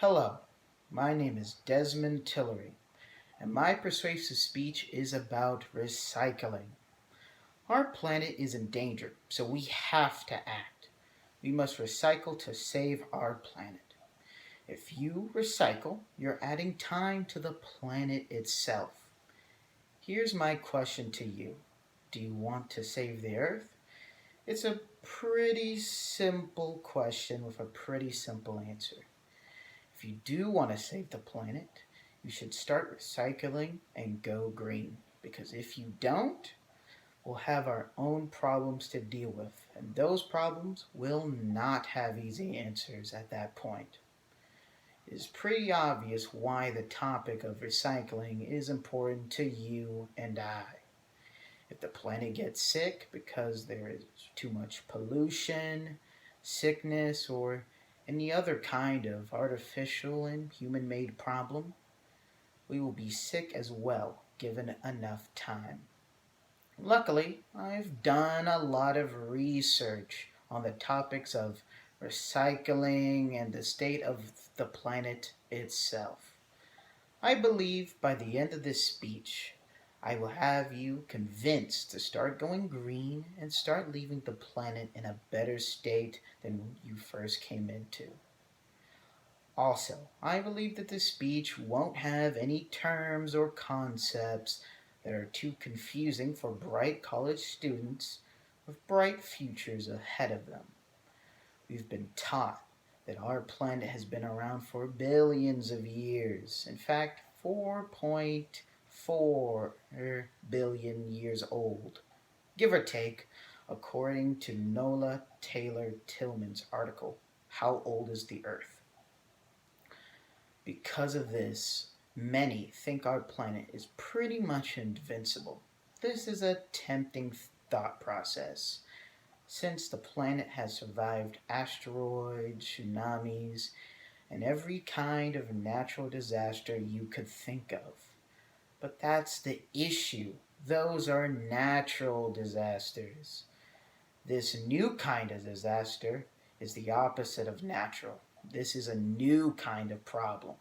Hello, my name is Desmond Tillery, and my persuasive speech is about recycling. Our planet is in danger, so we have to act. We must recycle to save our planet. If you recycle, you're adding time to the planet itself. Here's my question to you. Do you want to save the Earth? It's a pretty simple question with a pretty simple answer. If you do want to save the planet, you should start recycling and go green. Because if you don't, we'll have our own problems to deal with, and those problems will not have easy answers at that point. It is pretty obvious why the topic of recycling is important to you and I. If the planet gets sick because there is too much pollution, sickness, or any other kind of artificial and human-made problem, we will be sick as well, given enough time. Luckily, I've done a lot of research on the topics of recycling and the state of the planet itself. I believe by the end of this speech, I will have you convinced to start going green and start leaving the planet in a better state than when you first came into. Also, I believe that this speech won't have any terms or concepts that are too confusing for bright college students with bright futures ahead of them. We've been taught that our planet has been around for billions of years. In fact, 4.4 billion years old, give or take, according to Nola Taylor Tillman's article, How Old is the Earth? Because of this, many think our planet is pretty much invincible. This is a tempting thought process, since the planet has survived asteroids, tsunamis, and every kind of natural disaster you could think of. But that's the issue. Those are natural disasters. This new kind of disaster is the opposite of natural. This is a new kind of problem.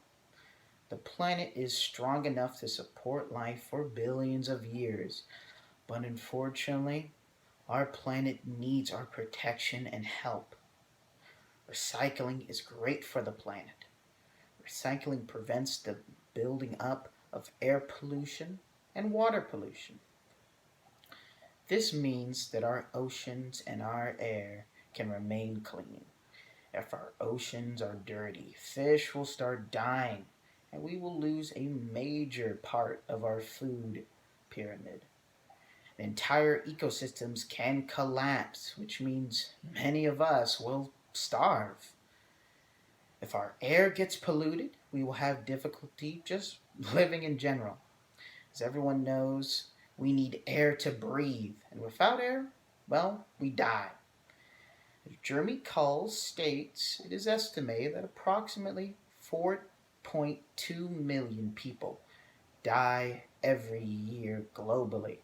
The planet is strong enough to support life for billions of years, but unfortunately, our planet needs our protection and help. Recycling is great for the planet. Recycling prevents the building up of air pollution and water pollution. This means that our oceans and our air can remain clean. If our oceans are dirty, fish will start dying, and we will lose a major part of our food pyramid. Entire ecosystems can collapse, which means many of us will starve. If our air gets polluted, we will have difficulty just living in general. As everyone knows, we need air to breathe, and without air, well, we die. As Jeremy Culls states, it is estimated that approximately 4.2 million people die every year globally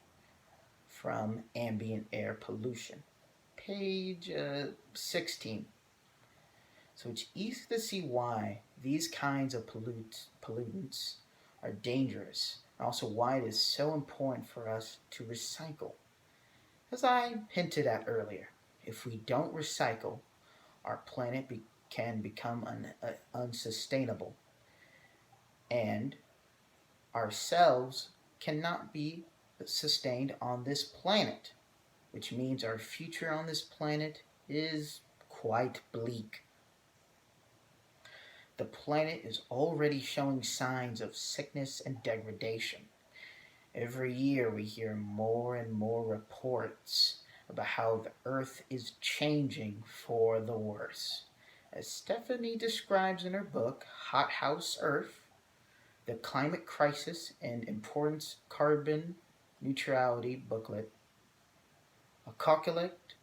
from ambient air pollution. Page 16. So it's easy to see why these kinds of pollutants are dangerous, and also why it is so important for us to recycle. As I hinted at earlier, if we don't recycle, our planet can become unsustainable, and ourselves cannot be sustained on this planet, which means our future on this planet is quite bleak. The planet is already showing signs of sickness and degradation. Every year we hear more and more reports about how the Earth is changing for the worse. As Stephanie describes in her book, Hothouse Earth, The Climate Crisis and Importance Carbon Neutrality booklet, Apocalypse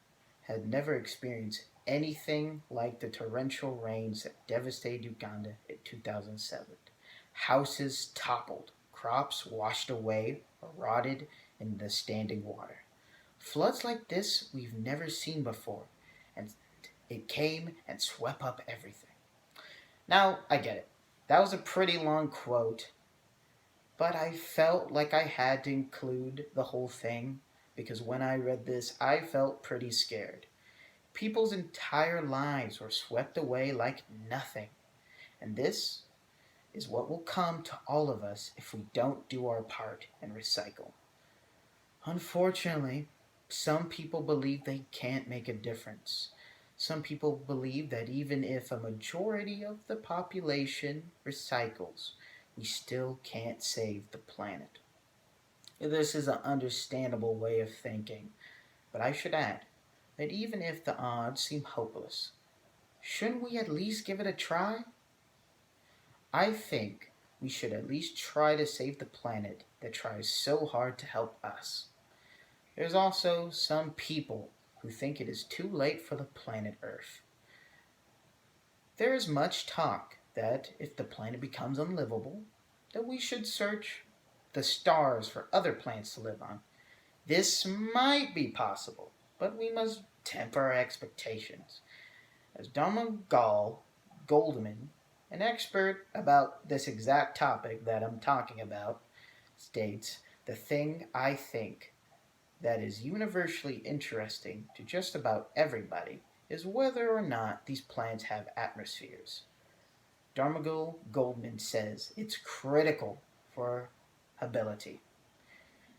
had never experienced anything like the torrential rains that devastated Uganda in 2007. Houses toppled, crops washed away or rotted in the standing water. Floods like this we've never seen before, and it came and swept up everything. Now, I get it. That was a pretty long quote, but I felt like I had to include the whole thing because when I read this, I felt pretty scared. People's entire lives were swept away like nothing. And this is what will come to all of us if we don't do our part and recycle. Unfortunately, some people believe they can't make a difference. Some people believe that even if a majority of the population recycles, we still can't save the planet. This is an understandable way of thinking, but I should add that even if the odds seem hopeless, shouldn't we at least give it a try? I think we should at least try to save the planet that tries so hard to help us. There's also some people who think it is too late for the planet Earth. There is much talk that if the planet becomes unlivable, that we should search the stars for other planets to live on. This might be possible, but we must temper our expectations. As Goldman, an expert about this exact topic that I'm talking about, states, the thing I think that is universally interesting to just about everybody is whether or not these planets have atmospheres. Darmagul Goldman says it's critical for habitability.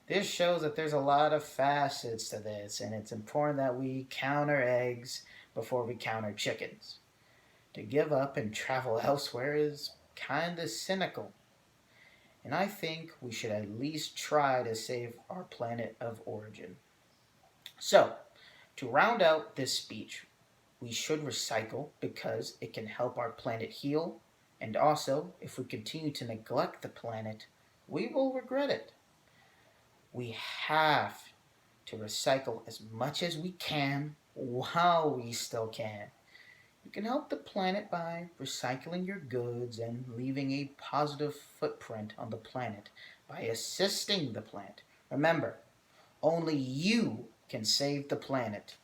This shows that there's a lot of facets to this, and it's important that we count our eggs before we count our chickens. To give up and travel elsewhere is kinda cynical, and I think we should at least try to save our planet of origin. So, to round out this speech, we should recycle because it can help our planet heal, and also, if we continue to neglect the planet, we will regret it. We have to recycle as much as we can while we still can. You can help the planet by recycling your goods and leaving a positive footprint on the planet by assisting the planet. Remember, only you can save the planet.